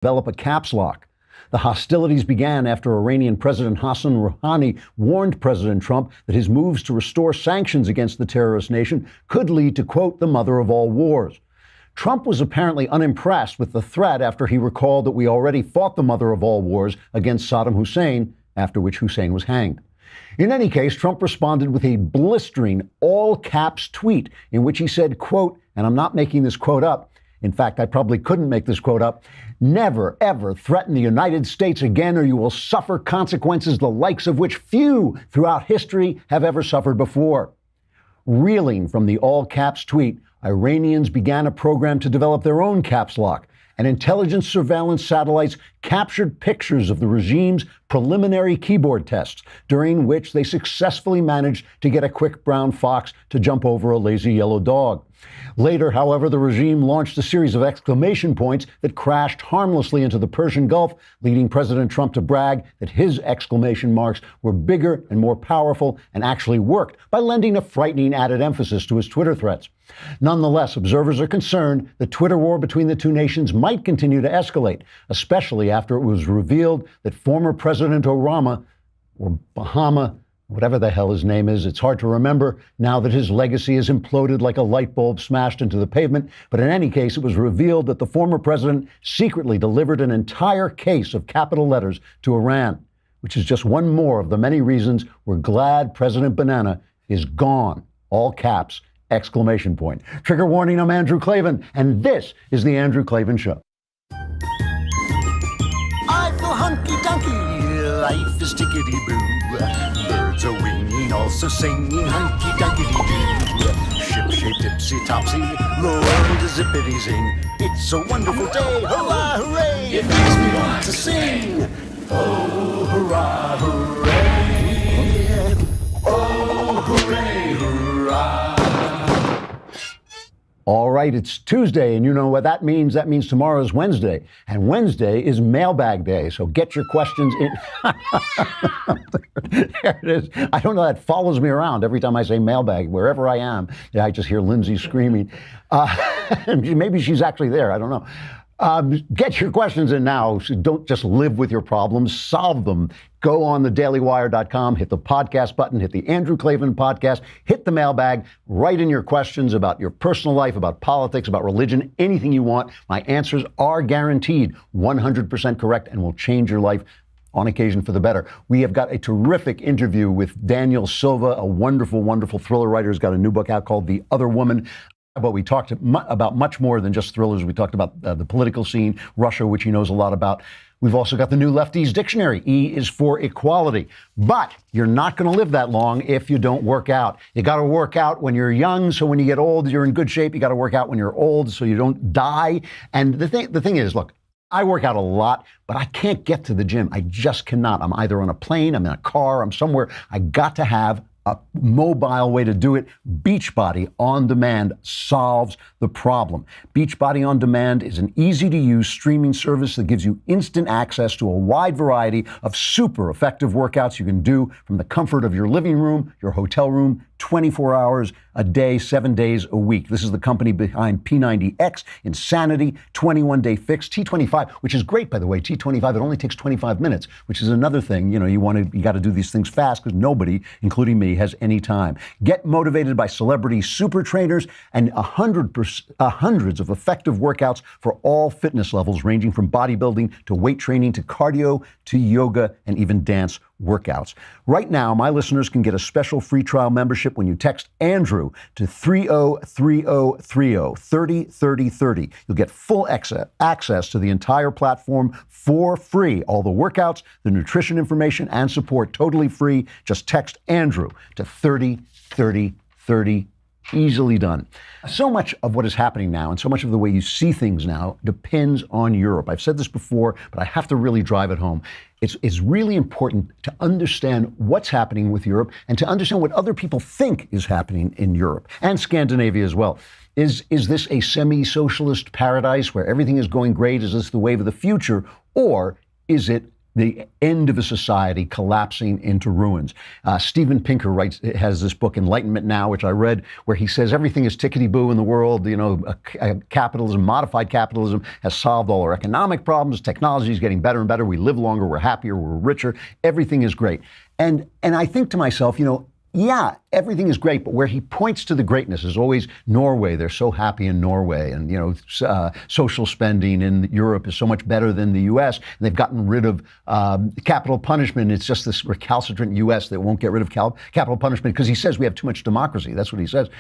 develop a caps lock. The hostilities began after Iranian President Hassan Rouhani warned President Trump that his moves to restore sanctions against the terrorist nation could lead to, quote, the mother of all wars. Trump was apparently unimpressed with the threat after he recalled that we already fought the mother of all wars against Saddam Hussein, after which Hussein was hanged. In any case, Trump responded with a blistering all-caps tweet in which he said, quote, and I'm not making this quote up, in fact, I probably couldn't make this quote up, never, ever threaten the United States again or you will suffer consequences the likes of which few throughout history have ever suffered before. Reeling from the all-caps tweet, Iranians began a program to develop their own caps lock, and intelligence surveillance satellites captured pictures of the regime's preliminary keyboard tests, during which they successfully managed to get a quick brown fox to jump over a lazy yellow dog. Later, however, the regime launched a series of exclamation points that crashed harmlessly into the Persian Gulf, leading President Trump to brag that his exclamation marks were bigger and more powerful and actually worked by lending a frightening added emphasis to his Twitter threats. Nonetheless, observers are concerned the Twitter war between the two nations might continue to escalate, especially after it was revealed that former President Obama, or Bahama, whatever the hell his name is, it's hard to remember now that his legacy has imploded like a light bulb smashed into the pavement. But in any case, it was revealed that the former president secretly delivered an entire case of capital letters to Iran, which is just one more of the many reasons we're glad President Banana is gone. All caps, exclamation point. Trigger warning, I'm Andrew Klavan, and this is The Andrew Klavan Show. I feel hunky-dunky, life is tickety-boo. Birds are winging, also singing hunky-dunky-doo. Ship-shape, tipsy-topsy, the world is zippity-zing. It's a wonderful day, hurrah, hooray! It makes me want to sing. Oh, hurrah, hooray! Oh, hooray, hurrah! All right, it's Tuesday, and you know what that means. That means tomorrow is Wednesday, and Wednesday is mailbag day, so get your questions in. There it is. I don't know, that follows me around every time I say mailbag, wherever I am. Yeah, I just hear Lindsay screaming. Maybe she's actually there, I don't know. Get your questions in now. So don't just live with your problems, solve them. Go on thedailywire.com, hit the podcast button, hit the Andrew Klavan podcast, hit the mailbag, write in your questions about your personal life, about politics, about religion, anything you want. My answers are guaranteed 100% correct and will change your life on occasion for the better. We have got a terrific interview with Daniel Silva, a wonderful, wonderful thriller writer who's got a new book out called The Other Woman. But we talked about much more than just thrillers. We talked about the political scene, Russia, which he knows a lot about. We've also got the new Lefties Dictionary. E is for equality. But you're not going to live that long if you don't work out. You got to work out when you're young, so when you get old, you're in good shape. You got to work out when you're old, so you don't die. And the thing is, look, I work out a lot, but I can't get to the gym. I just cannot. I'm either on a plane, I'm in a car, I'm somewhere. I got to have a mobile way to do it. Beachbody On Demand solves the problem. Beachbody On Demand is an easy-to-use streaming service that gives you instant access to a wide variety of super effective workouts you can do from the comfort of your living room, your hotel room, 24 hours a day, 7 days a week. This is the company behind P90X, Insanity, 21-Day Fix, T25, which is great, by the way. T25, it only takes 25 minutes, which is another thing. You know, you got to do these things fast because nobody, including me, has any time. Get motivated by celebrity super trainers and hundreds of effective workouts for all fitness levels, ranging from bodybuilding to weight training to cardio to yoga and even dance workouts. Right now, my listeners can get a special free trial membership when you text Andrew to 303030, 303030. You'll get full access to the entire platform for free. All the workouts, the nutrition information, and support totally free. Just text Andrew to 303030. Easily done. So much of what is happening now and so much of the way you see things now depends on Europe. I've said this before, but I have to really drive it home. It's really important to understand what's happening with Europe and to understand what other people think is happening in Europe and Scandinavia as well. Is this a semi-socialist paradise where everything is going great? Is this the wave of the future? Or is it the end of a society collapsing into ruins. Steven Pinker has this book, Enlightenment Now, which I read, where he says everything is tickety-boo in the world. Capitalism, modified capitalism, has solved all our economic problems. Technology is getting better and better. We live longer. We're happier. We're richer. Everything is great. And I think to myself, yeah, everything is great, but where he points to the greatness is always Norway. They're so happy in Norway, and social spending in Europe is so much better than the U.S. And they've gotten rid of capital punishment. It's just this recalcitrant U.S. that won't get rid of capital punishment because he says we have too much democracy. That's what he says.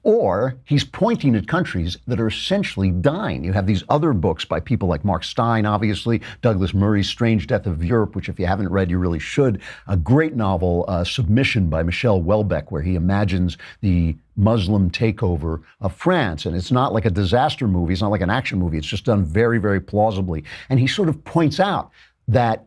Or he's pointing at countries that are essentially dying. You have these other books by people like Mark Stein, obviously, Douglas Murray's Strange Death of Europe, which if you haven't read, you really should. A great novel, Submission by Michel Houellebecq, where he imagines the Muslim takeover of France. And it's not like a disaster movie. It's not like an action movie. It's just done very, very plausibly. And he sort of points out that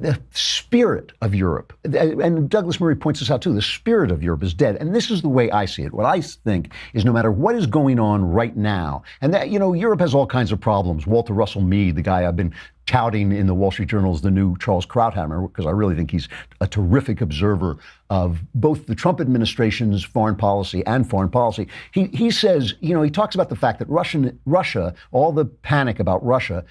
the spirit of Europe, and Douglas Murray points this out too, the spirit of Europe is dead. And this is the way I see it. What I think is no matter what is going on right now, and that, Europe has all kinds of problems. Walter Russell Mead, the guy I've been touting in the Wall Street Journal as the new Charles Krauthammer, because I really think he's a terrific observer of both the Trump administration's foreign policy and foreign policy. He says, he talks about the fact that Russia, all the panic about Russia,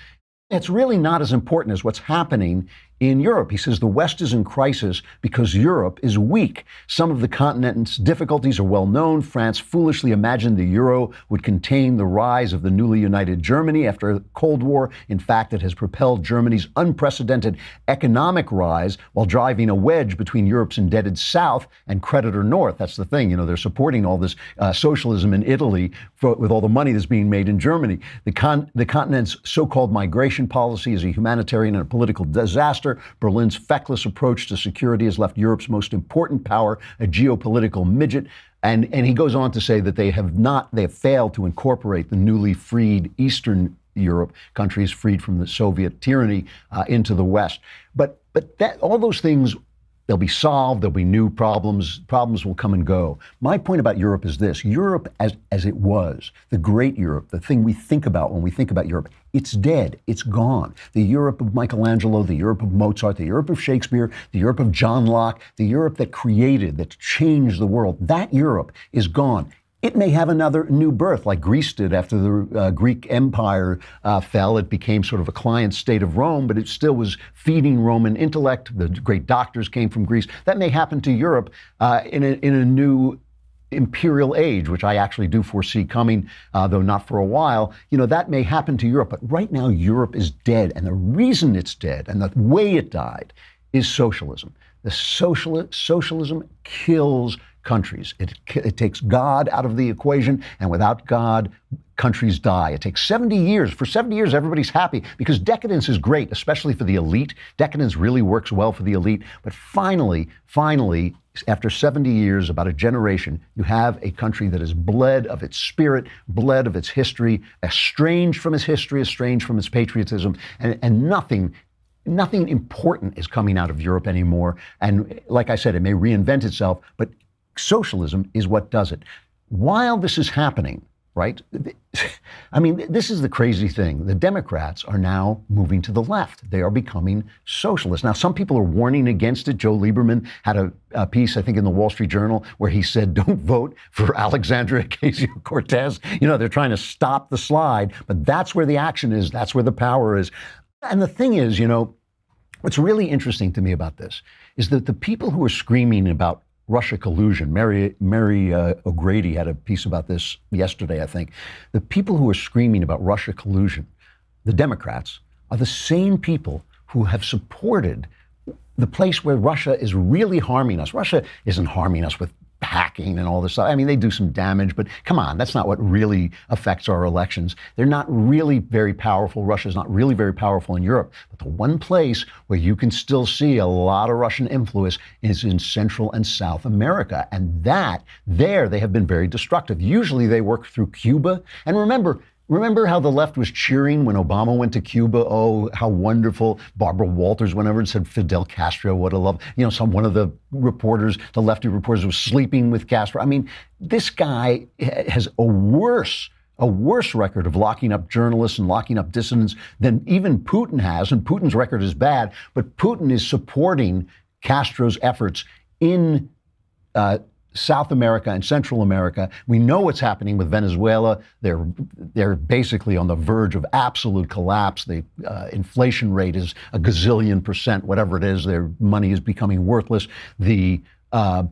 it's really not as important as what's happening in Europe. He says the West is in crisis because Europe is weak. Some of the continent's difficulties are well known. France foolishly imagined the euro would contain the rise of the newly united Germany after the Cold War. In fact, it has propelled Germany's unprecedented economic rise while driving a wedge between Europe's indebted South and creditor North. That's the thing. They're supporting all this socialism in Italy with all the money that's being made in Germany. The continent's so-called migration policy is a humanitarian and a political disaster. Berlin's feckless approach to security has left Europe's most important power a geopolitical midget. And he goes on to say that they have failed to incorporate the newly freed Eastern Europe countries freed from the Soviet tyranny into the West. But that all those things, they'll be solved. There'll be new problems. Problems will come and go. My point about Europe is this. Europe as it was, the great Europe, the thing we think about when we think about Europe, it's dead. It's gone. The Europe of Michelangelo, the Europe of Mozart, the Europe of Shakespeare, the Europe of John Locke, the Europe that created, that changed the world, that Europe is gone. It may have another new birth, like Greece did after the Greek Empire fell. It became sort of a client state of Rome, but it still was feeding Roman intellect. The great doctors came from Greece. That may happen to Europe in a new imperial age, which I actually do foresee coming, though not for a while. That may happen to Europe. But right now, Europe is dead. And the reason it's dead and the way it died is socialism. The socialism kills countries. It takes God out of the equation, and without God, countries die. It takes 70 years. For 70 years, everybody's happy because decadence is great, especially for the elite. Decadence really works well for the elite. But finally, after 70 years, about a generation, you have a country that has bled of its spirit, bled of its history, estranged from its history, estranged from its patriotism, and nothing important is coming out of Europe anymore. And like I said, it may reinvent itself, but socialism is what does it. While this is happening, right? I mean, this is the crazy thing. The Democrats are now moving to the left. They are becoming socialists. Now, some people are warning against it. Joe Lieberman had a piece, I think, in the Wall Street Journal where he said, don't vote for Alexandria Ocasio-Cortez. They're trying to stop the slide, but that's where the action is. That's where the power is. And the thing is, what's really interesting to me about this is that the people who are screaming about Russia collusion, Mary O'Grady had a piece about this yesterday, I think. The people who are screaming about Russia collusion, the Democrats, are the same people who have supported the place where Russia is really harming us. Russia isn't harming us with hacking and all this stuff. I mean, they do some damage, but come on, that's not what really affects our elections. They're not really very powerful. Russia's not really very powerful in Europe. But the one place where you can still see a lot of Russian influence is in Central and South America. And there they have been very destructive. Usually they work through Cuba. And Remember how the left was cheering when Obama went to Cuba? Oh, how wonderful. Barbara Walters went over and said, Fidel Castro, what a love. One of the reporters, the lefty reporters, was sleeping with Castro. I mean, this guy has a worse a worse record of locking up journalists and locking up dissidents than even Putin has. And Putin's record is bad, but Putin is supporting Castro's efforts in South America and Central America. We know what's happening with Venezuela. They're basically on the verge of absolute collapse. The inflation rate is a gazillion percent, whatever it is. Their money is becoming worthless. The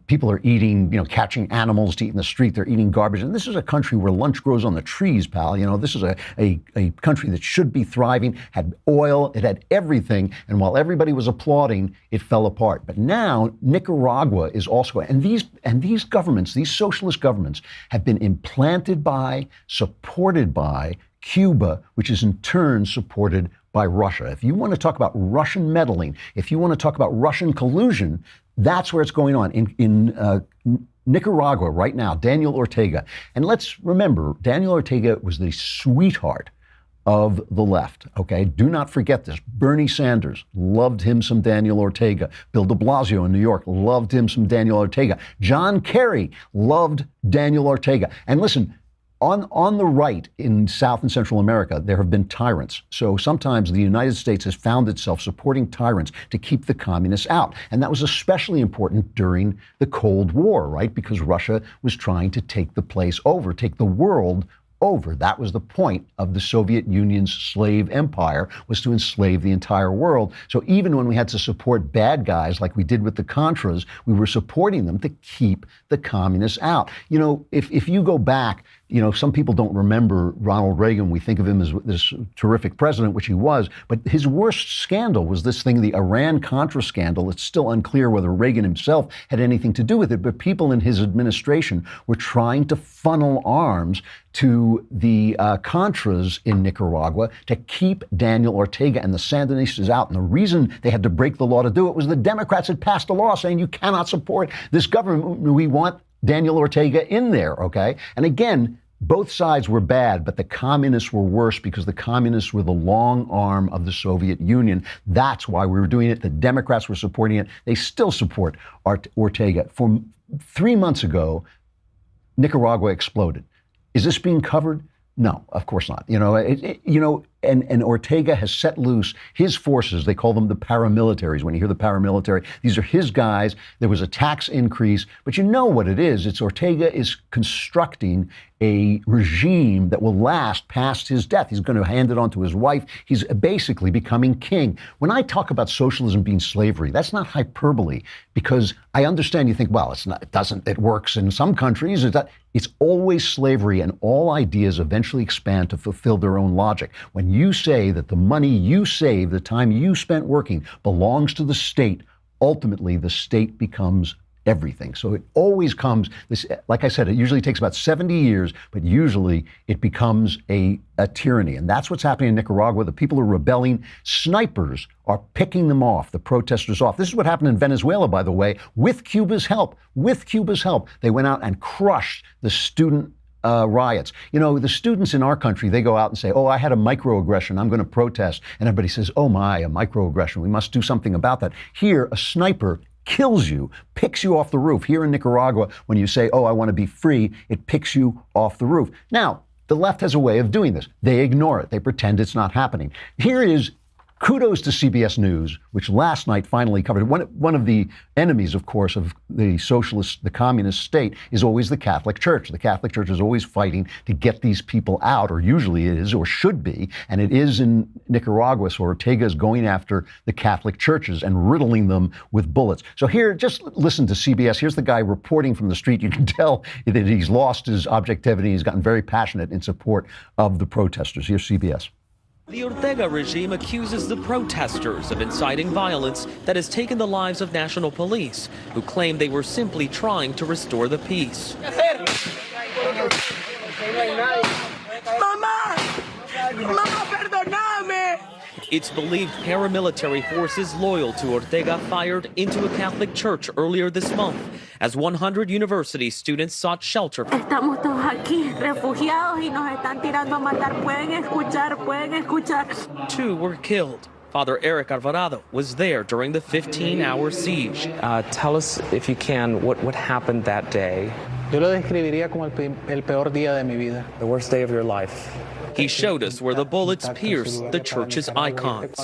people are eating, catching animals to eat in the street. They're eating garbage. And this is a country where lunch grows on the trees, pal. This is a country that should be thriving, had oil, it had everything. And while everybody was applauding, it fell apart. But now Nicaragua is also, and these governments, these socialist governments, have been implanted by, supported by Cuba, which is in turn supported by Russia. If you want to talk about Russian meddling, if you want to talk about Russian collusion, that's where it's going on. In Nicaragua right now, Daniel Ortega. And let's remember, Daniel Ortega was the sweetheart of the left, okay? Do not forget this. Bernie Sanders loved him some Daniel Ortega. Bill de Blasio in New York loved him some Daniel Ortega. John Kerry loved Daniel Ortega. And listen, on the right in South and Central America, there have been tyrants. So sometimes the United States has found itself supporting tyrants to keep the communists out. And that was especially important during the Cold War, right? Because Russia was trying to take the place over, take the world over. That was the point of the Soviet Union's slave empire, was to enslave the entire world. So even when we had to support bad guys like we did with the Contras, we were supporting them to keep the communists out. If you go back, some people don't remember Ronald Reagan. We think of him as this terrific president, which he was. But his worst scandal was this thing, the Iran-Contra scandal. It's still unclear whether Reagan himself had anything to do with it. But people in his administration were trying to funnel arms to the Contras in Nicaragua to keep Daniel Ortega and the Sandinistas out. And the reason they had to break the law to do it was the Democrats had passed a law saying you cannot support this government. We want Daniel Ortega in there, okay? And again, both sides were bad, but the communists were worse because the communists were the long arm of the Soviet Union. That's why we were doing it. The Democrats were supporting it. They still support Ortega. 3 months ago, Nicaragua exploded. Is this being covered? No, of course not. And Ortega has set loose his forces. They call them the paramilitaries. When you hear the paramilitary, these are his guys. There was a tax increase, but you know what it is. It's Ortega is constructing a regime that will last past his death. He's going to hand it on to his wife. He's basically becoming king. When I talk about socialism being slavery, that's not hyperbole, because I understand you think, well, it works in some countries. It's always slavery, and all ideas eventually expand to fulfill their own logic. When you say that the money you save, the time you spent working, belongs to the state, ultimately the state becomes everything. So it always comes, like I said, it usually takes about 70 years, but usually it becomes a tyranny. And that's what's happening in Nicaragua. The people are rebelling. Snipers are picking them off, the protesters off. This is what happened in Venezuela, by the way, with Cuba's help. With Cuba's help, they went out and crushed the student riots. The students in our country, they go out and say, oh, I had a microaggression, I'm going to protest. And everybody says, oh my, a microaggression, we must do something about that. Here, a sniper kills you, picks you off the roof. Here in Nicaragua, when you say, oh, I want to be free, it picks you off the roof. Now, the left has a way of doing this. They ignore it. They pretend it's not happening. Here is kudos to CBS News, which last night finally covered. One of the enemies, of course, of the socialist, the communist state is always the Catholic Church. The Catholic Church is always fighting to get these people out, or usually it is, or should be, and it is in Nicaragua. So Ortega is going after the Catholic churches and riddling them with bullets. So here, just listen to CBS. Here's the guy reporting from the street. You can tell that he's lost his objectivity. He's gotten very passionate in support of the protesters. Here's CBS. The Ortega regime accuses the protesters of inciting violence that has taken the lives of national police, who claim they were simply trying to restore the peace. It's believed paramilitary forces loyal to Ortega fired into a Catholic church earlier this month as 100 university students sought shelter. Estamos todos aquí, refugiados, y nos están tirando a matar. Pueden escuchar. 2 were killed. Father Eric Alvarado was there during the 15-hour siege. Tell us, if you can, what happened that day. Yo lo describiría como el peor día de mi vida. The worst day of your life. He showed us where the bullets pierced the church's icons.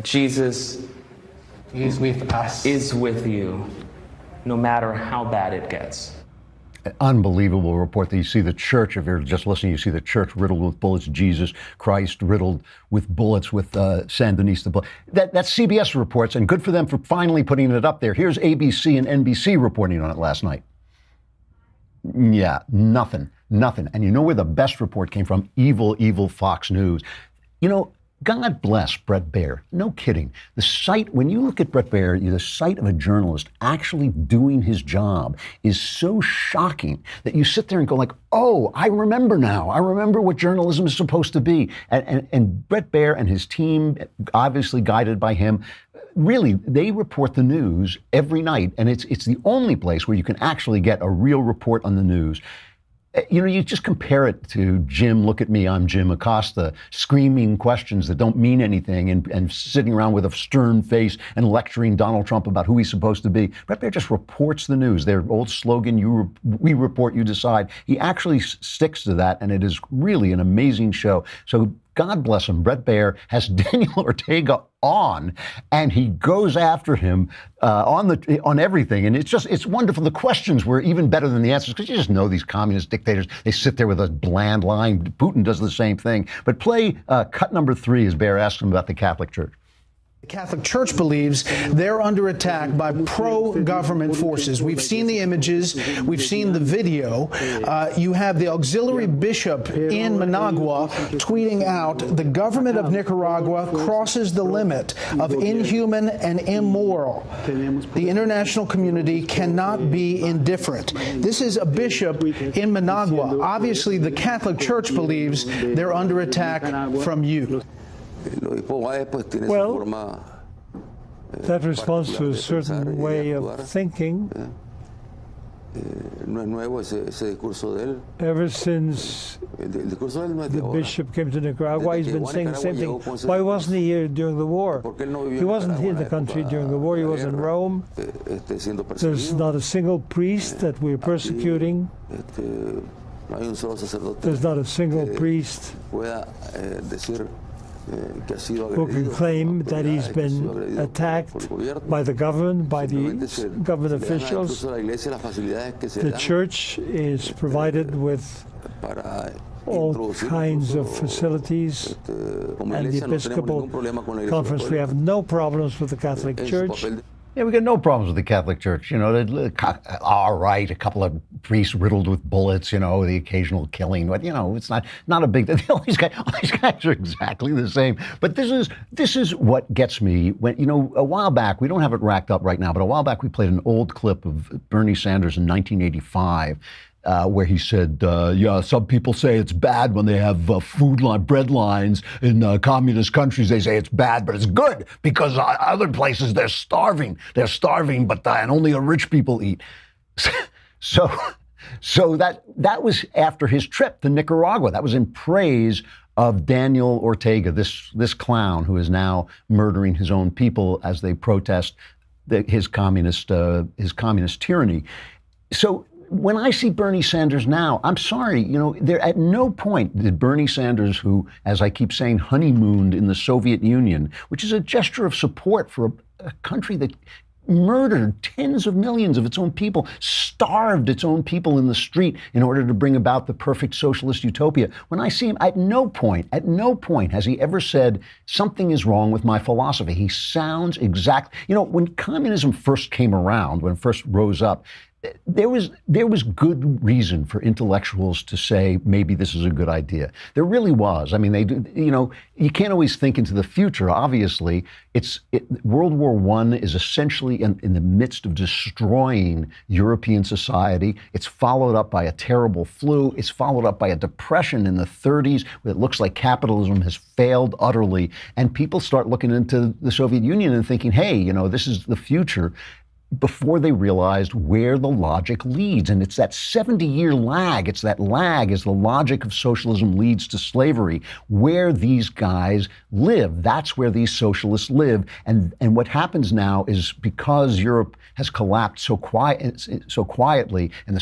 Jesus He's with us. is with you, no matter how bad it gets. An unbelievable report that you see the church, if you're just listening, you see the church riddled with bullets, Jesus Christ riddled with bullets with Sandinista. That's CBS reports, and good for them for finally putting it up there. Here's ABC and NBC reporting on it last night. Yeah, nothing. And you know where the best report came from? Evil Fox News. You know, God bless Bret Baier. No kidding. The sight, when you look at Bret Baier, the sight of a journalist actually doing his job is so shocking that you sit there and go like, oh, I remember now. I remember what journalism is supposed to be. And Bret Baier and his team, obviously guided by him, really, they report the news every night. And it's the only place where you can actually get a real report on the news. You know, you just compare it to Jim, look at me, I'm Jim Acosta, screaming questions that don't mean anything and sitting around with a stern face and lecturing Donald Trump about who he's supposed to be. Bret Baier just reports the news. Their old slogan, we report, you decide. He actually sticks to that, and it is really an amazing show. So God bless him. Bret Baier has Daniel Ortega on, and he goes after him on everything. And it's wonderful. The questions were even better than the answers, because you just know these communist dictators, they sit there with a bland line. Putin does the same thing. But play cut number 3 as Baier asks him about the Catholic Church. The Catholic Church believes they're under attack by pro-government forces. We've seen the images. We've seen the video. You have the auxiliary bishop in Managua tweeting out, the government of Nicaragua crosses the limit of inhuman and immoral. The international community cannot be indifferent. This is a bishop in Managua. Obviously, the Catholic Church believes they're under attack from you. Well, that responds to a certain way of thinking. Ever since the bishop came to Nicaragua, he's been saying the same thing. Why wasn't he here during the war? He wasn't in the country during the war. He was in Rome. There's not a single priest that we're persecuting. There's not a single priest who can claim that he's been attacked by the government, by the government officials. The church is provided with all kinds of facilities, and the Episcopal Conference, we have no problems with the Catholic Church. Yeah, we got no problems with the Catholic Church. You know, all right, a couple of priests riddled with bullets, you know, the occasional killing. But, you know, it's not a big deal. All these guys are exactly the same. But this is what gets me. When, you know, a while back, we don't have it racked up right now, but a while back we played an old clip of Bernie Sanders in 1985. Where he said, yeah, some people say it's bad when they have bread lines in communist countries. They say it's bad, but it's good because other places they're starving. They're starving, and only the rich people eat. So that was after his trip to Nicaragua. That was in praise of Daniel Ortega, this clown who is now murdering his own people as they protest his communist tyranny. So when I see Bernie Sanders now, I'm sorry, you know, there at no point did Bernie Sanders, who, as I keep saying, honeymooned in the Soviet Union, which is a gesture of support for a country that murdered tens of millions of its own people, starved its own people in the street in order to bring about the perfect socialist utopia. When I see him, at no point has he ever said something is wrong with my philosophy. He sounds exact. You know, when communism first came around, when it first rose up, there was good reason for intellectuals to say maybe this is a good idea. There really was. I mean, you know, you can't always think into the future. Obviously, World War I is essentially in the midst of destroying European society. It's followed up by a terrible flu. It's followed up by a depression in the 30s. It looks like capitalism has failed utterly, and people start looking into the Soviet Union and thinking, hey, you know, this is the future. before they realized where the logic leads. And it's that 70-year lag. It's that lag as the logic of socialism leads to slavery, where these guys live. That's where these socialists live. And what happens now is because Europe has collapsed so quietly, and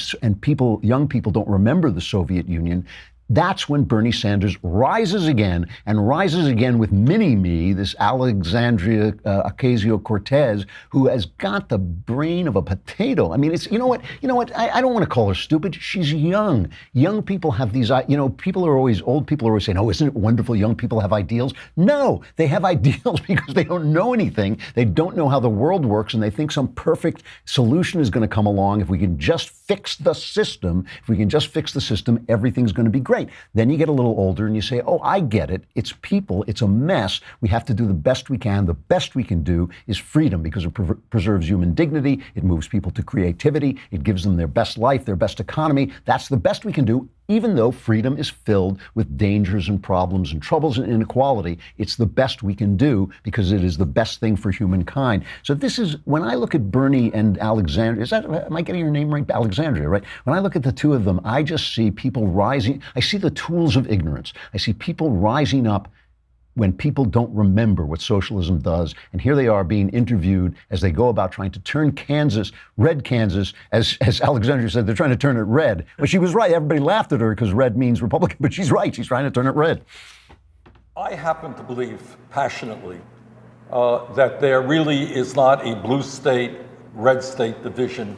young people don't remember the Soviet Union, that's when Bernie Sanders rises again, and rises again with mini-me, this Alexandria Ocasio-Cortez, who has got the brain of a potato. I mean, it's, you know what, I don't want to call her stupid. She's young. Young people have these, old people are always saying, oh, isn't it wonderful young people have ideals? No, they have ideals because they don't know anything. They don't know how the world works, and they think some perfect solution is going to come along. If we can just fix the system, everything's going to be great. Then you get a little older and you say, oh, I get it. It's people. It's a mess. We have to do the best we can. The best we can do is freedom, because it preserves human dignity. It moves people to creativity. It gives them their best life, their best economy. That's the best we can do, even though freedom is filled with dangers and problems and troubles and inequality. It's the best we can do because it is the best thing for humankind. So this is, when I look at Bernie and Alexandria, am I getting your name right? Alexandria, right? When I look at the two of them, I just see people rising. I see the tools of ignorance. I see people rising up when people don't remember what socialism does. And here they are being interviewed as they go about trying to turn Kansas, red Kansas, as Alexandria said, they're trying to turn it red. Well, she was right. Everybody laughed at her because red means Republican, but she's right. She's trying to turn it red. I happen to believe passionately that there really is not a blue state, red state division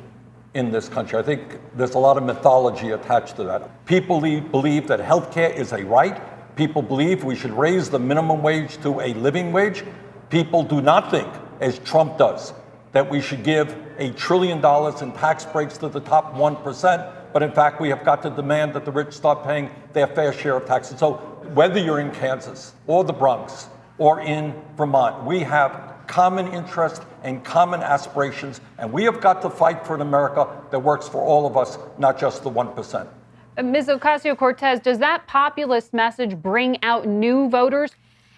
in this country. I think there's a lot of mythology attached to that. People believe that healthcare is a right. People believe we should raise the minimum wage to a living wage. People do not think, as Trump does, that we should give $1 trillion in tax breaks to the top 1%. But in fact, we have got to demand that the rich start paying their fair share of taxes. So whether you're in Kansas or the Bronx or in Vermont, we have common interests and common aspirations. And we have got to fight for an America that works for all of us, not just the 1%. Ms. Ocasio-Cortez, does that populist message bring out new voters?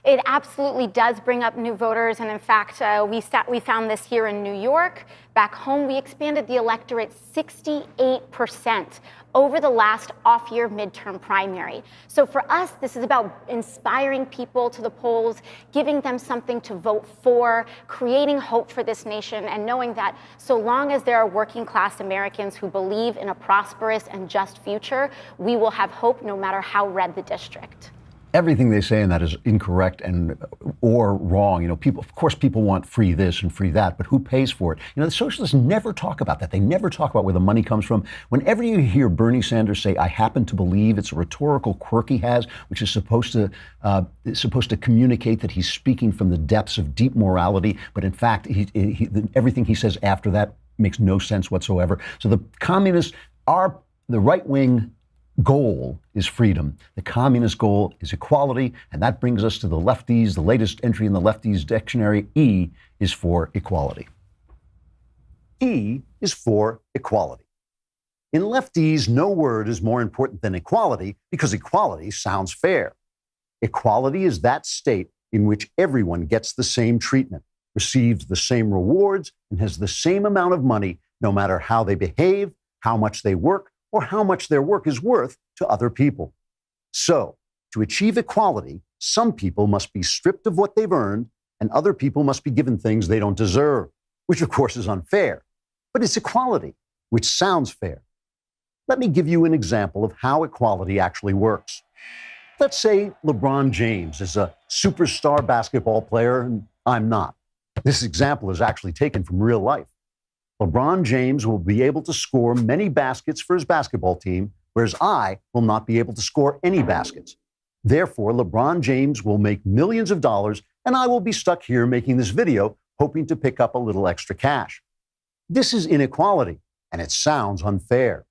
It absolutely does bring up new voters. And in fact, we found this here in New York. Back home, we expanded the electorate 68% over the last off-year midterm primary. So for us, this is about inspiring people to the polls, giving them something to vote for, creating hope for this nation, and knowing that so long as there are working class Americans who believe in a prosperous and just future, we will have hope no matter how red the district. Everything they say in that is incorrect or wrong. Of course, people want free this and free that, but who pays for it? The socialists never talk about that. They never talk about where the money comes from. Whenever you hear Bernie Sanders say, "I happen to believe," it's a rhetorical quirk he has, which is supposed to communicate that he's speaking from the depths of deep morality. But in fact, everything he says after that makes no sense whatsoever. So the communists are the right-wing. Goal is freedom. The communist goal is equality, and that brings us to the lefties. The latest entry in the lefties dictionary, E is for equality. E is for equality. In lefties, no word is more important than equality because equality sounds fair. Equality is that state in which everyone gets the same treatment, receives the same rewards, and has the same amount of money no matter how they behave, how much they work, or how much their work is worth to other people. So, to achieve equality, some people must be stripped of what they've earned, and other people must be given things they don't deserve, which of course is unfair. But it's equality, which sounds fair. Let me give you an example of how equality actually works. Let's say LeBron James is a superstar basketball player, and I'm not. This example is actually taken from real life. LeBron James will be able to score many baskets for his basketball team, whereas I will not be able to score any baskets. Therefore, LeBron James will make millions of dollars, and I will be stuck here making this video, hoping to pick up a little extra cash. This is inequality, and it sounds unfair.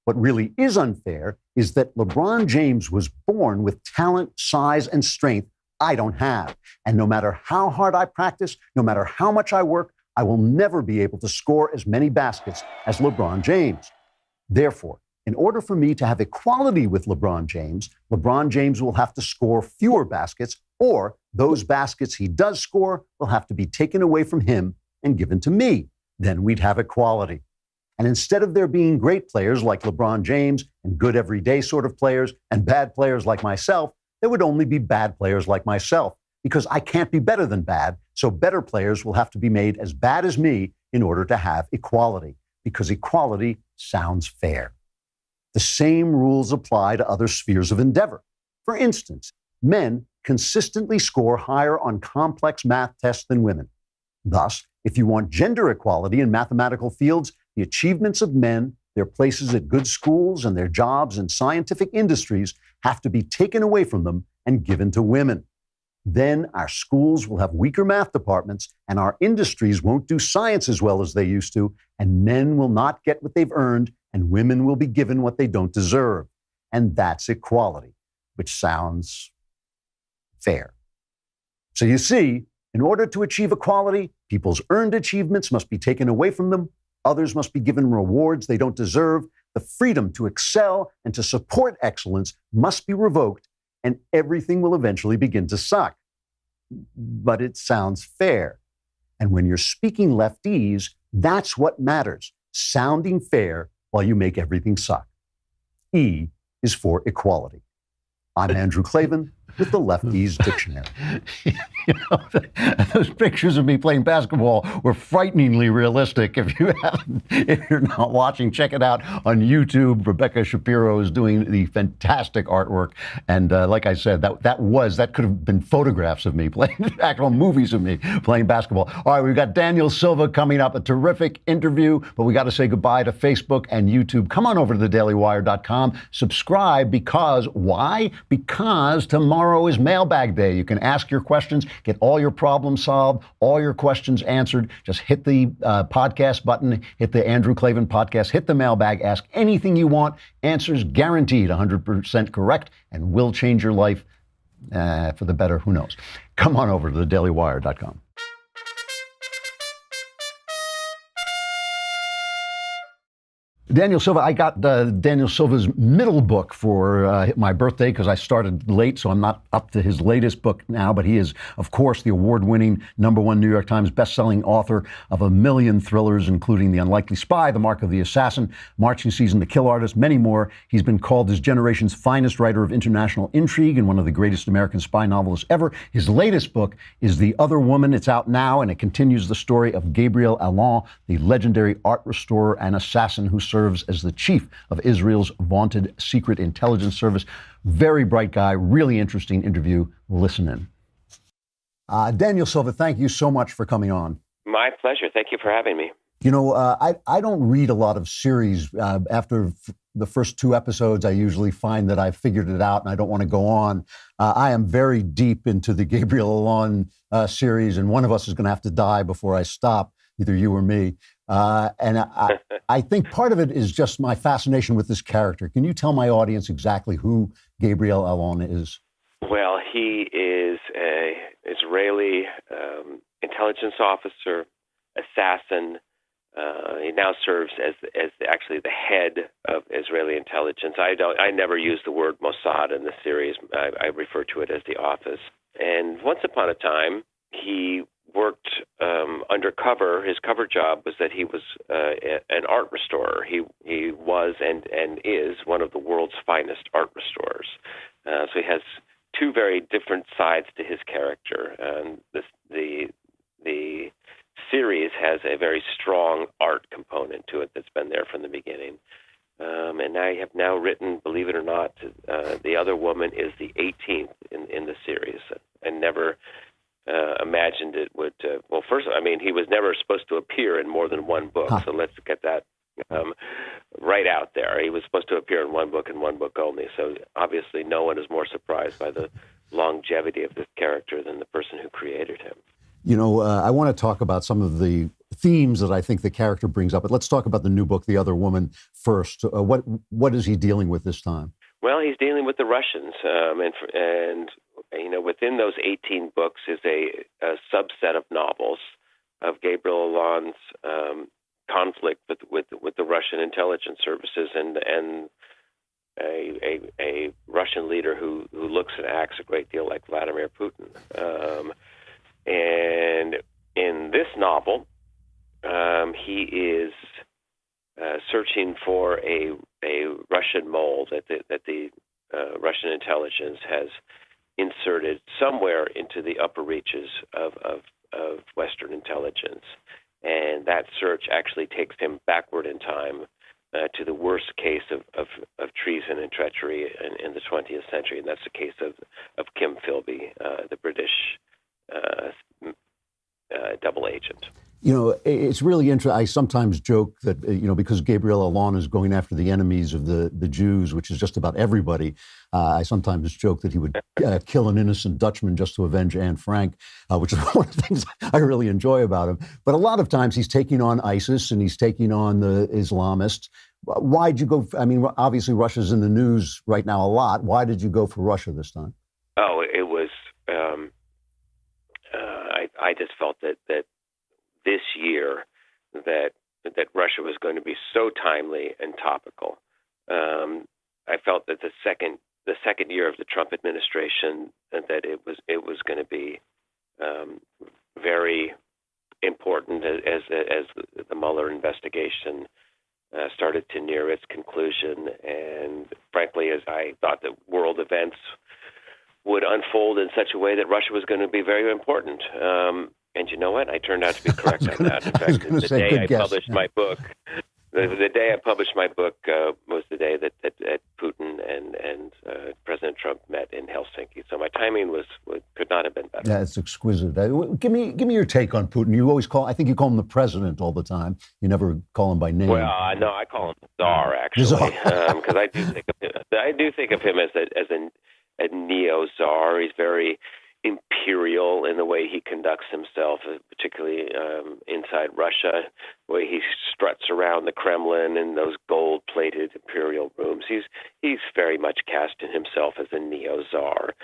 What really is unfair is that LeBron James was born with talent, size, and strength I don't have. And no matter how hard I practice, no matter how much I work, I will never be able to score as many baskets as LeBron James. Therefore, in order for me to have equality with LeBron James will have to score fewer baskets, or those baskets he does score will have to be taken away from him and given to me. then we'd have equality. And instead of there being great players like LeBron James and good everyday sort of players and bad players like myself, there would only be bad players like myself, because I can't be better than bad. So better players will have to be made as bad as me in order to have equality, because equality sounds fair. The same rules apply to other spheres of endeavor. For instance, men consistently score higher on complex math tests than women. Thus, if you want gender equality in mathematical fields, the achievements of men, their places at good schools, and their jobs in scientific industries have to be taken away from them and given to women. Then our schools will have weaker math departments, and our industries won't do science as well as they used to, and men will not get what they've earned, and women will be given what they don't deserve. And that's equality, which sounds fair. So you see, in order to achieve equality, people's earned achievements must be taken away from them. Others must be given rewards they don't deserve. The freedom to excel and to support excellence must be revoked, and everything will eventually begin to suck. But it sounds fair. And when you're speaking leftese, that's what matters, sounding fair while you make everything suck. E is for equality. I'm Andrew Klavan with the Lefties Dictionary. You know, those pictures of me playing basketball were frighteningly realistic. If you're not watching, check it out on YouTube. Rebecca Shapiro is doing the fantastic artwork, and like I said, that could have been photographs of me playing, actual movies of me playing basketball. All right, we've got Daniel Silva coming up, a terrific interview, but we got to say goodbye to Facebook and YouTube. Come on over to thedailywire.com, subscribe, because why? Because tomorrow is Mailbag Day. You can ask your questions, get all your problems solved, all your questions answered. Just hit the podcast button, hit the Andrew Klavan podcast, hit the mailbag, ask anything you want. Answers guaranteed, 100% correct, and will change your life for the better. Who knows? Come on over to thedailywire.com. Daniel Silva, I got Daniel Silva's middle book for my birthday because I started late, so I'm not up to his latest book now, but he is, of course, the award-winning #1 New York Times bestselling author of 1 million thrillers, including The Unlikely Spy, The Mark of the Assassin, Marching Season, The Kill Artist, many more. He's been called his generation's finest writer of international intrigue and one of the greatest American spy novelists ever. His latest book is The Other Woman. It's out now, and it continues the story of Gabriel Allon, the legendary art restorer and assassin who serves as the chief of Israel's vaunted secret intelligence service. Very bright guy, really interesting interview. Listen in. Daniel Silva, thank you so much for coming on. My pleasure. Thank you for having me. You know, I don't read a lot of series. After the first 2 episodes, I usually find that I've figured it out and I don't want to go on. I am very deep into the Gabriel Allon series, and one of us is going to have to die before I stop, either you or me. And I think part of it is just my fascination with this character. Can you tell my audience exactly who Gabriel Allon is? Well, he is an Israeli intelligence officer, assassin. He now serves as actually the head of Israeli intelligence. I never use the word Mossad in the series. I refer to it as the office. And once upon a time, he worked undercover. His cover job was that he was an art restorer. He was and is one of the world's finest art restorers. So he has 2 very different sides to his character. And the series has a very strong art component to it that's been there from the beginning. And I have now written, believe it or not, The Other Woman is the 18th in the series. I never imagined it would. Well, first, I mean, he was never supposed to appear in more than 1 book, so let's get that right out there. He was supposed to appear in 1 book and 1 book only, so obviously no one is more surprised by the longevity of this character than the person who created him. You know, I want to talk about some of the themes that I think the character brings up, but let's talk about the new book, The Other Woman, first. What is he dealing with this time? Well, he's dealing with the Russians, and you know, within those 18 books is a subset of novels of Gabriel Allon's conflict with the Russian intelligence services and a Russian leader who looks and acts a great deal like Vladimir Putin. And in this novel, he is searching for a Russian mole that the Russian intelligence has inserted somewhere into the upper reaches of Western intelligence. And that search actually takes him backward in time to the worst case of treason and treachery in the 20th century, and that's the case of Kim Philby, the British double agent. You know, it's really interesting. I sometimes joke that, because Gabriel Allon is going after the enemies of the Jews, which is just about everybody, I sometimes joke that he would kill an innocent Dutchman just to avenge Anne Frank, which is one of the things I really enjoy about him. But a lot of times he's taking on ISIS and he's taking on the Islamists. Why'd you go? I mean, obviously Russia's in the news right now a lot. Why did you go for Russia this time? Oh, it was, I just felt that this year that Russia was going to be so timely and topical. I felt that the second year of the Trump administration, that it was going to be very important as the Mueller investigation started to near its conclusion, and frankly, as I thought that world events would unfold in such a way that Russia was going to be very important. And you know what? I turned out to be correct on that. In fact, the day I published my book, the day I published my book was the day that Putin and President Trump met in Helsinki. So my timing could not have been better. Yeah, it's exquisite. Give me your take on Putin. You always I think you call him the president all the time. You never call him by name. Well, no, I call him the Tsar actually, because I do think of him as a neo-Tsar. He's very imperial in the way he conducts himself, particularly inside Russia, the way he struts around the Kremlin in those gold-plated imperial rooms. He's very much casting himself as a neo-Tsar.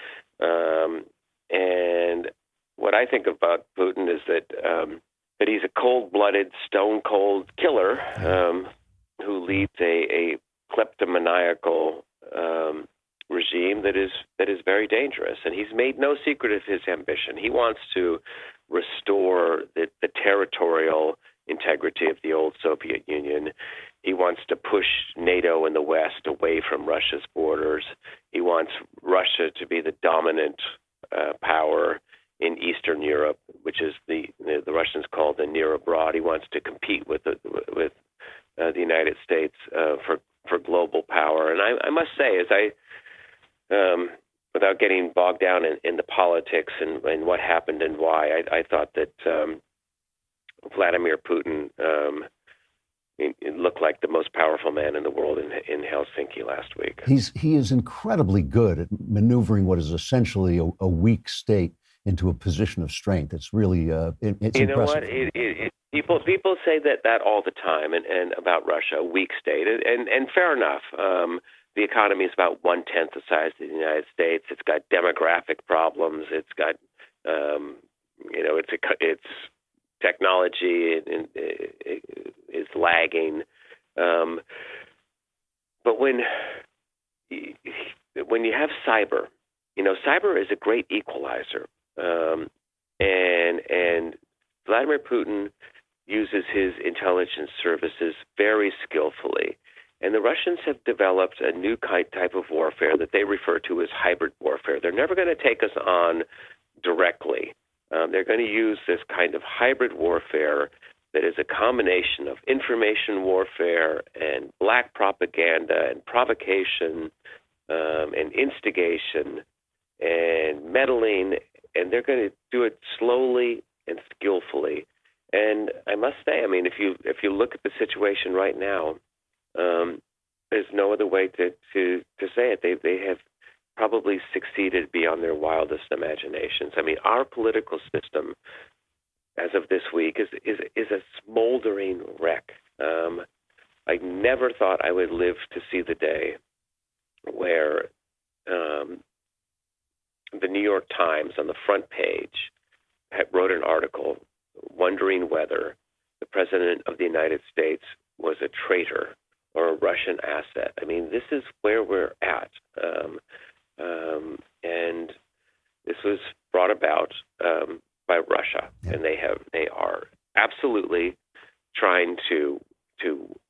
And what I think about Putin is that he's a cold-blooded, stone-cold killer who leads a kleptomaniacal regime that is very dangerous, and he's made no secret of his ambition. He wants to restore the territorial integrity of the old Soviet Union. He wants to push NATO and the West away from Russia's borders. He wants Russia to be the dominant power in Eastern Europe, which is the Russians call the near abroad. He wants to compete with the United States for global power. And I must say, as without getting bogged down in the politics and what happened and why, I thought that Vladimir Putin it looked like the most powerful man in the world in Helsinki last week. He is incredibly good at maneuvering what is essentially a weak state into a position of strength. It's really it's you know impressive. What? People say that all the time and about Russia, a weak state, and fair enough. The economy is about 1/10 the size of the United States. It's got demographic problems. It's got, its technology is lagging. But when you have cyber, cyber is a great equalizer, and Vladimir Putin uses his intelligence services very skillfully. And the Russians have developed a new type of warfare that they refer to as hybrid warfare. They're never going to take us on directly. They're going to use this kind of hybrid warfare that is a combination of information warfare and black propaganda and provocation and instigation and meddling. And they're going to do it slowly and skillfully. And I must say, I mean, if you look at the situation right now, there's no other way to say it. They have probably succeeded beyond their wildest imaginations. I mean, our political system, as of this week, is a smoldering wreck. I never thought I would live to see the day where the New York Times on the front page wrote an article wondering whether the President of the United States was a traitor or a Russian asset. I mean, this is where we're at. And this was brought about by Russia, and they are absolutely trying to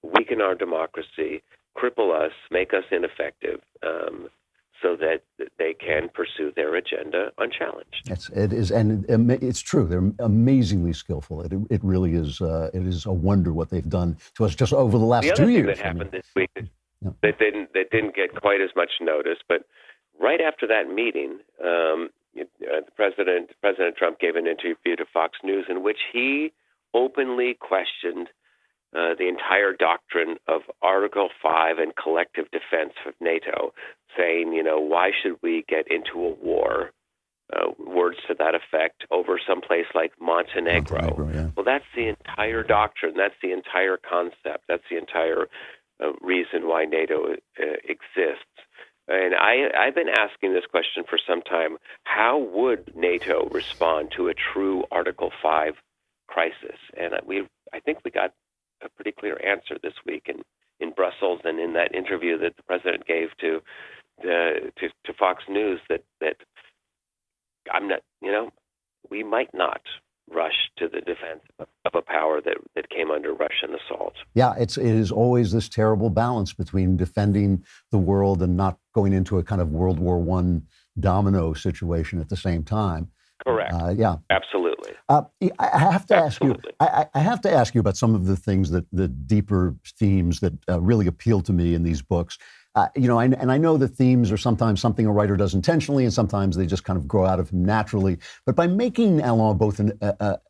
weaken our democracy, cripple us, make us ineffective, so that they can pursue their agenda unchallenged. It is, and it's true. They're amazingly skillful. It really is. It is a wonder what they've done to us just over the last 2 years. The other thing that happened this week that didn't get quite as much notice, but right after that meeting, President Trump gave an interview to Fox News in which he openly questioned the entire doctrine of Article 5 and collective defense of NATO, saying, why should we get into a war, words to that effect, over some place like Montenegro. Yeah. Well, that's the entire doctrine. That's the entire concept. That's the entire reason why NATO exists. And I've been asking this question for some time. How would NATO respond to a true Article 5 crisis? And I think we got a pretty clear answer this week in Brussels and in that interview that the president gave to Fox News that I'm not, we might not rush to the defense of a power that came under Russian assault. Yeah, it is always this terrible balance between defending the world and not going into a kind of World War I domino situation at the same time. Correct. Yeah, absolutely. I have to ask you. I have to ask you about some of the things the deeper themes that really appeal to me in these books. I know the themes are sometimes something a writer does intentionally, and sometimes they just kind of grow out of him naturally. But by making Allon both an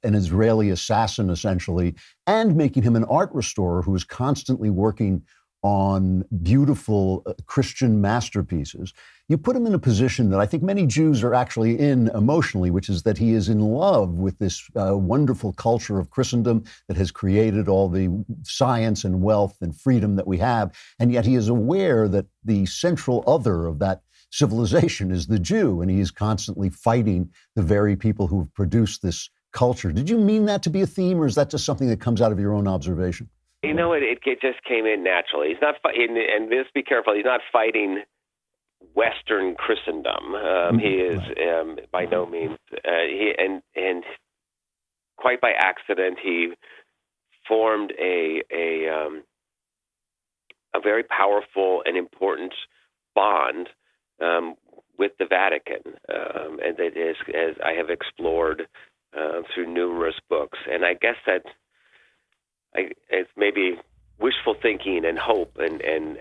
Israeli assassin, essentially, and making him an art restorer who is constantly working on beautiful Christian masterpieces, you put him in a position that I think many Jews are actually in emotionally, which is that he is in love with this wonderful culture of Christendom that has created all the science and wealth and freedom that we have. And yet he is aware that the central other of that civilization is the Jew, and he is constantly fighting the very people who have produced this culture. Did you mean that to be a theme, or is that just something that comes out of your own observation? It just came in naturally. He's not fighting, and just be careful, he's not fighting Western Christendom. He is by no means. And quite by accident, he formed a very powerful and important bond with the Vatican, and that is, as I have explored through numerous books. And I guess that it's maybe wishful thinking and hope and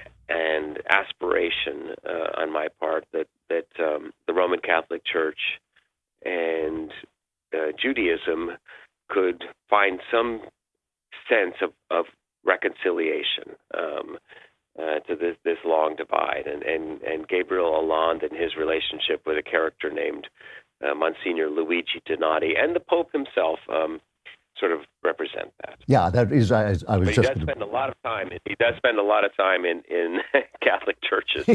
aspiration on my part that the Roman Catholic Church and Judaism could find some sense of reconciliation to this long divide. And Gabriel Allon and his relationship with a character named Monsignor Luigi Donati and the Pope himself sort of represent that. Yeah, that is. I was but just. He does spend a lot of time. He does spend a lot of time in Catholic churches,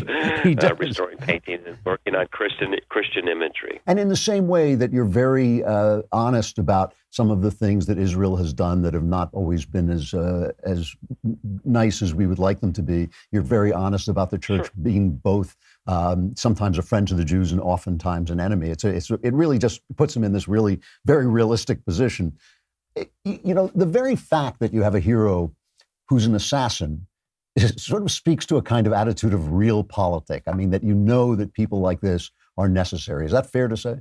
restoring paintings and working on Christian imagery. And in the same way that you're very honest about some of the things that Israel has done that have not always been as nice as we would like them to be, you're very honest about the church being both sometimes a friend to the Jews and oftentimes an enemy. It really just puts him in this really very realistic position. The very fact that you have a hero who's an assassin sort of speaks to a kind of attitude of realpolitik. I mean, that that people like this are necessary. Is that fair to say?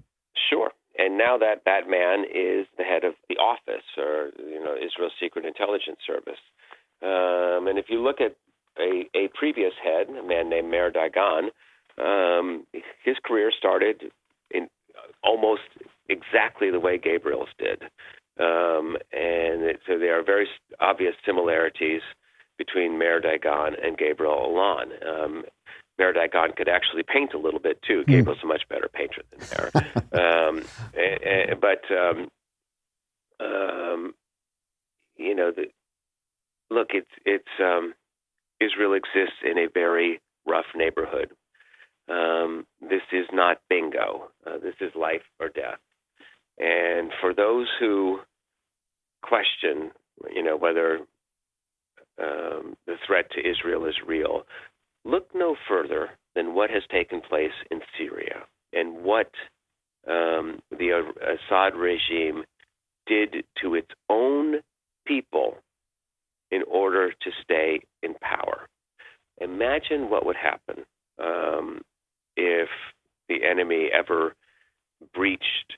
Sure. And now that man is the head of the office, or Israel's Secret Intelligence Service. And if you look at a previous head, a man named Meir Dagan, his career started in almost exactly the way Gabriel's did. So there are very obvious similarities between Meir Dagan and Gabriel Allon. Meir Dagan could actually paint a little bit too. Gabriel's a much better painter than Meir. Look, Israel exists in a very rough neighborhood. This is not bingo. This is life or death. And for those who question, whether the threat to Israel is real, look no further than what has taken place in Syria and what the Assad regime did to its own people in order to stay in power. Imagine what would happen if the enemy ever breached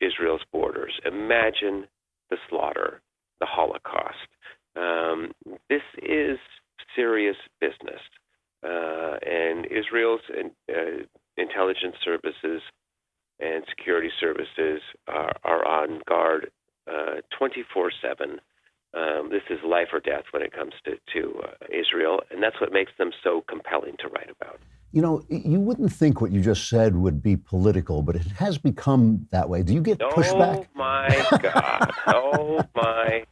Israel's borders. Imagine the slaughter, the Holocaust. This is serious business. And Israel's intelligence services and security services are on guard 24/7. This is life or death when it comes to Israel, and that's what makes them so compelling to write about. You know, you wouldn't think what you just said would be political, but it has become that way. Do you get pushback? Oh, my God. Oh, my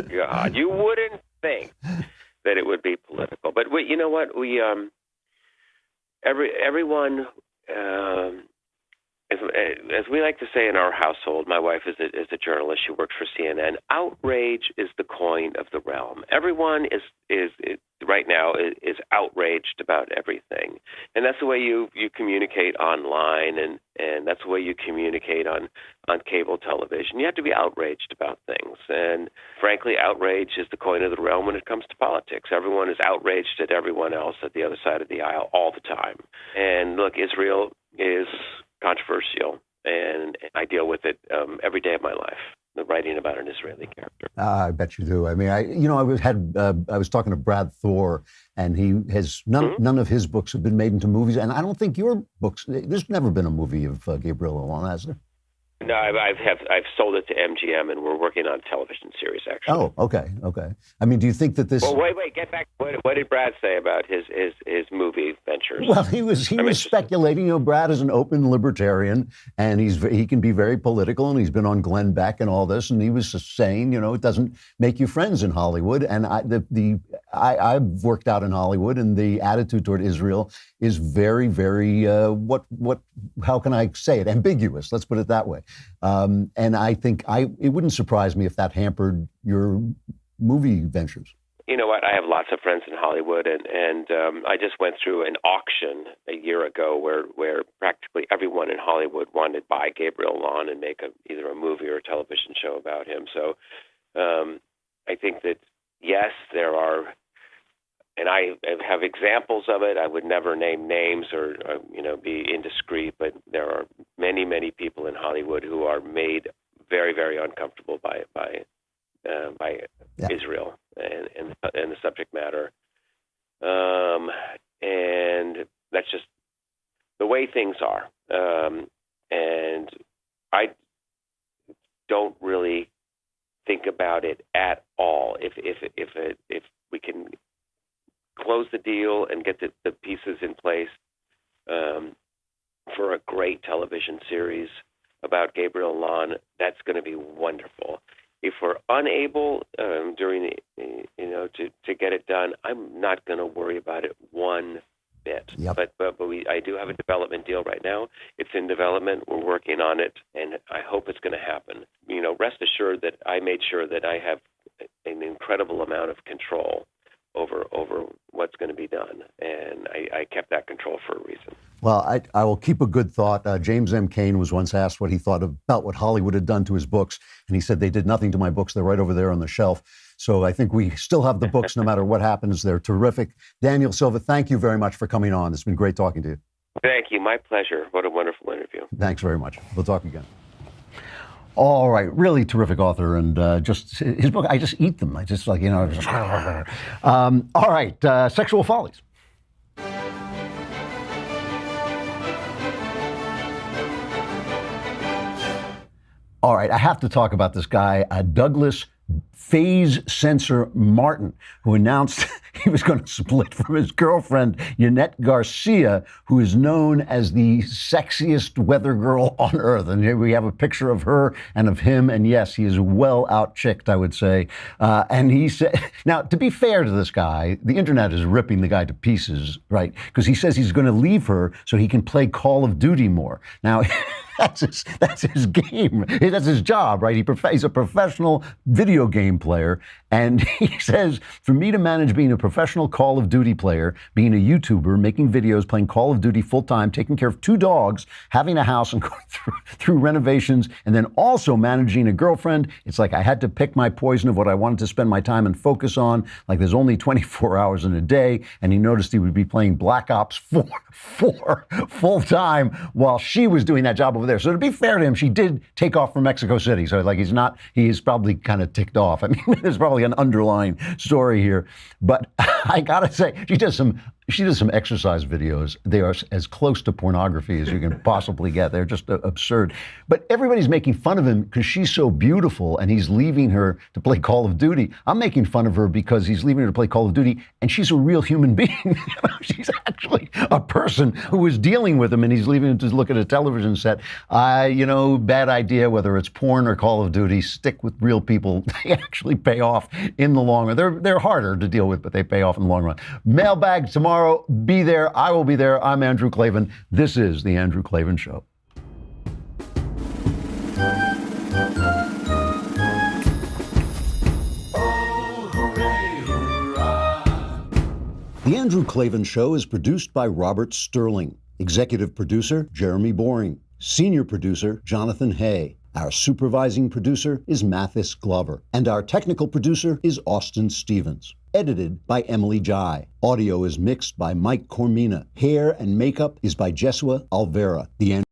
God. You wouldn't think that it would be political. But you know what? Everyone, as we like to say in our household, my wife is a journalist. She works for CNN. Outrage is the coin of the realm. Everyone is right now is outraged about everything, and that's the way you communicate online, and that's the way you communicate on cable television. You have to be outraged about things, and frankly, outrage is the coin of the realm when it comes to politics. Everyone is outraged at everyone else at the other side of the aisle all the time. And look, Israel is controversial, and I deal with it every day of my life, writing about an Israeli character. I bet you do. I mean, I was talking to Brad Thor, and he has none of his books have been made into movies, and I don't think your books. There's never been a movie of Gabriel Allon, has there? No, I've sold it to MGM, and we're working on a television series, actually. Oh, okay. I mean, do you think that this? Well, wait, get back. What did Brad say about his movie ventures? Well, he was speculating. You know, Brad is an open libertarian, and he can be very political, and he's been on Glenn Beck and all this, and he was just saying, you know, it doesn't make you friends in Hollywood. And I've worked out in Hollywood, and the attitude toward Israel is very, very how can I say it? Ambiguous. Let's put it that way. And I think it wouldn't surprise me if that hampered your movie ventures. You know what? I have lots of friends in Hollywood, and I just went through an auction a year ago where practically everyone in Hollywood wanted to buy Gabriel Allon and make either a movie or a television show about him. So I think that, yes, there are, and I have examples of it. I would never name names or be indiscreet, but there are many, many people in Hollywood who are made very, very uncomfortable by Israel and the subject matter, and that's just the way things are. And I don't really think about it at all. If we can close the deal and get the pieces in place for a great television series about Gabriel Allon, that's going to be wonderful. If we're unable to get it done, I'm not going to worry about it one bit. Yep. But I do have a development deal right now. It's in development. We're working on it, and I hope it's going to happen. You know, rest assured that I made sure that I have an incredible amount of control over what's going to be done, and I kept that control for a reason. Well, I will keep a good thought. James M. Cain was once asked what he thought about what Hollywood had done to his books, and he said, they did nothing to my books. They're right over there on the shelf. So I think we still have the books no matter what happens. They're terrific. Daniel Silva, thank you very much for coming on. It's been great talking to you. Thank you. My pleasure. What a wonderful interview. Thanks very much. We'll talk again. All right, really terrific author, and just his book, I just eat them. I just all right, Sexual Follies. All right, I have to talk about this guy, Douglas Phase Sensor Martin, who announced he was going to split from his girlfriend, Yannette Garcia, who is known as the sexiest weather girl on earth. And here we have a picture of her and of him. And yes, he is well out-chicked, I would say. And he said, now, to be fair to this guy, the internet is ripping the guy to pieces, right? Because he says he's going to leave her so he can play Call of Duty more. Now, that's his game. That's his job, right? He's a professional video game player. And he says, for me to manage being a professional Call of Duty player, being a YouTuber, making videos, playing Call of Duty full-time, taking care of 2 dogs, having a house and going through renovations, and then also managing a girlfriend. It's like I had to pick my poison of what I wanted to spend my time and focus on. Like there's only 24 hours in a day, and he noticed he would be playing Black Ops 4 full-time while she was doing that job over there. So to be fair to him, she did take off from Mexico City. So like he's probably kind of ticked off. I mean, there's probably an underlying story here. But I gotta say, she does some exercise videos. They are as close to pornography as you can possibly get. They're just absurd. But everybody's making fun of him because she's so beautiful and he's leaving her to play Call of Duty. I'm making fun of her because he's leaving her to play Call of Duty and she's a real human being. She's actually a person who is dealing with him and he's leaving her to look at a television set. Bad idea, whether it's porn or Call of Duty. Stick with real people. They actually pay off in the long run. They're harder to deal with, but they pay off in the long run. Mailbag tomorrow. Be there. I will be there. I'm Andrew Klavan. This is The Andrew Klavan Show. The Andrew Klavan Show is produced by Robert Sterling. Executive producer, Jeremy Boring. Senior producer, Jonathan Hay. Our supervising producer is Mathis Glover. And our technical producer is Austin Stevens. Edited by Emily Jai. Audio is mixed by Mike Cormina. Hair and makeup is by Jesua Alvera. The